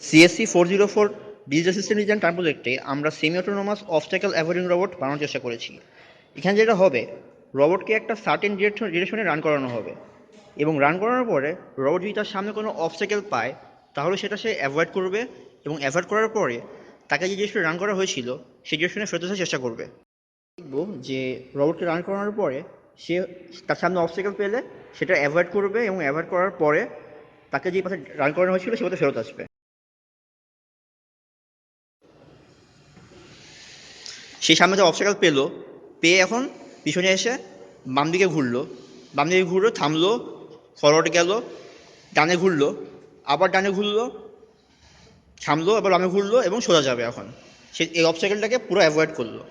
CSC 404 digital system design term প্রজেক্টে আমরা semi autonomous obstacle avoiding robot বানানোর চেষ্টা করেছি। এখানে যেটা হবে, রোবটকে একটা সার্টেন ডিরেকশনে রান করানো হবে এবং রান করানোর পরে রোবট যদি তার সামনে কোনো অবস্ট্যাকল পায় তাহলে সেটা সে অ্যাভয়েড করবে এবং অ্যাভয়েড করার পরে তাকে যে ডিরেকশনে রান করা হয়েছিল সেই ডিরেকশনে ফেরত আসার চেষ্টা করবে। দেখব যে রোবটকে রান করানোর পরে সে তার সামনে অবস্ট্যাকল পেলে সেটা অ্যাভয়েড করবে এবং অ্যাভয়েড করার পরে তাকে যে পথে রান করানো হয়েছিল সে পথে ফেরত আসবে। সেই সামনে যে অবস্টাকল পেলো, পেয়ে এখন পিছনে এসে বাম দিকে ঘুরলো, বাম দিকে ঘুরলো, থামলো, ফরওয়ার্ড গেল, ডানে ঘুরলো, আবার ডানে ঘুরলো, থামলো, আবার বামে ঘুরলো এবং সোজা যাবে। এখন সে এই অবস্টাকলটাকে পুরো অ্যাভয়েড করলো।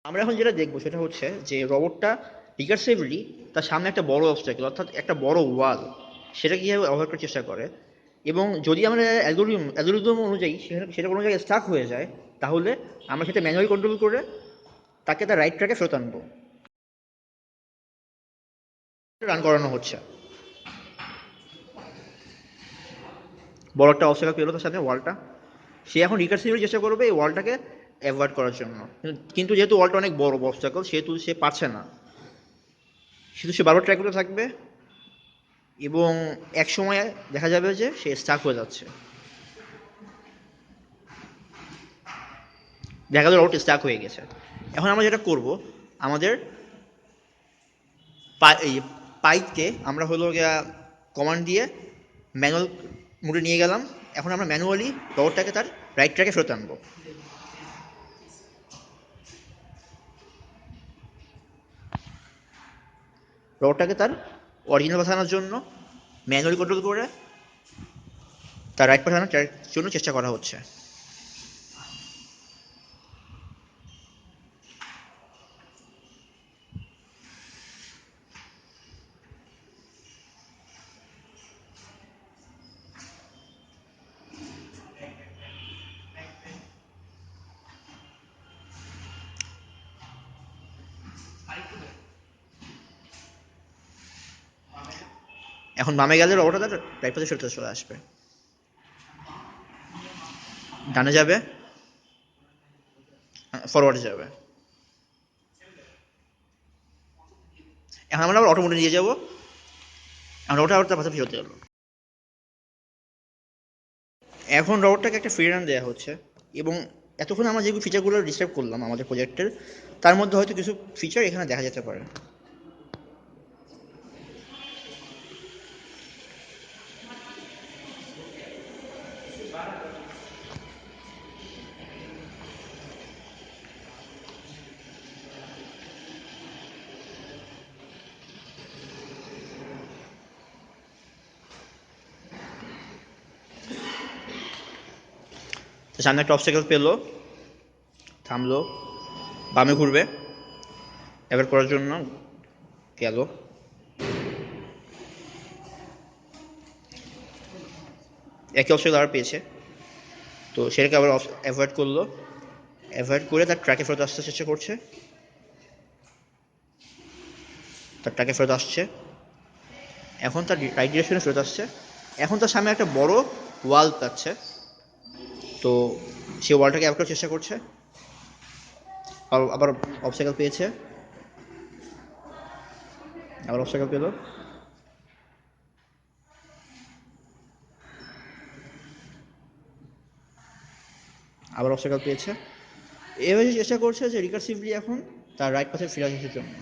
আমরা এখন যেটা দেখবো সেটা হচ্ছে যে রোবটটা রিকার্সিভলি তার সামনে একটা বড় অবস্টাকল অর্থাৎ একটা বড় ওয়াল সেটা কীভাবে অ্যাভয়েড করার চেষ্টা করে, এবং যদি আমরা অ্যালগোরিদম অনুযায়ী সেটা কোনো জায়গায় স্টাক হয়ে যায় তাহলে আমরা সেটা ম্যানুয়ালি কন্ট্রোল করে তাকে তার রাইট ট্র্যাকে ফেরত আনবো। রান করানো হচ্ছে, বড় একটা অবস্টাকল পেলো তার সাথে ওয়ালটা, সে এখন রিকার্সিভলি চেষ্টা করবে এই ওয়ালটাকে অ্যাভয়েড করার জন্য, কিন্তু যেহেতু ওয়ালটা অনেক বড় অবস্টাকল সেহেতু সে পারছে না, শুধু সে বারবার ট্রাই করতে থাকবে এবং এক সময় দেখা যাবে যে সে স্টাক হয়ে যাচ্ছে, দেখা গেল রোড স্টাক হয়ে গেছে। এখন আমরা যেটা করব, আমাদের এই পাইপকে আমরা হলো গিয়া কমান্ড দিয়ে ম্যানুয়াল মোডে নিয়ে গেলাম। এখন আমরা ম্যানুয়ালি রোডটাকে তার রাইট ট্র্যাকে ফেরত আনবো। রোডটাকে তার অরিজিনাল পাঠানোর জন্য ম্যানুয়ালি কন্ট্রোল করে তার রাইট পাঠানোর জন্য চেষ্টা করা হচ্ছে। এখন বামে গেলে রোবটটা তার রাইট পাশে ফেরত চলে আসবে, ডানে যাবে, ফরওয়ার্ডে যাবে। এখন আমরা আবার অটো মোডে নিয়ে যাবো, এখন রোবটটা আবার তার পাশে ফেরত গেল। এখন রোবটটাকে একটা ফ্রি রান দেওয়া হচ্ছে এবং এতক্ষণ আমরা যেগুলো ফিচারগুলো ডিসক্রাইব করলাম আমাদের প্রজেক্টের, তার মধ্যে হয়তো কিছু ফিচার এখানে দেখা যেতে পারে। তো সামনে একটা অবস্টাকল পেলো, থামলো, বামে ঘুরবে, অ্যাভয়েড করার জন্য গেল, একই অবস্টাকল আবার পেয়েছে, তো সেটাকে আবার অ্যাভয়েড করলো, অ্যাভয়েড করে তার ট্র্যাকে ফেরত আসতে চেষ্টা করছে, তার ট্র্যাকে ফেরত আসছে, এখন তার রাইট ডিরেকশনে ফেরত আসছে। এখন তার সামনে একটা বড় ওয়াল পাচ্ছে, তো সে ওয়ালটাকে অ্যাভয়েড করার চেষ্টা করছে, আবার অবস্টাকল পেয়েছে, আবার অবস্টাকল পেলো, আবার অবস্টাকল পেয়েছে। এভাবে চেষ্টা করছে যে রিকার্সিভলি এখন তার রাইট পাশে ফিরে আসার জন্য।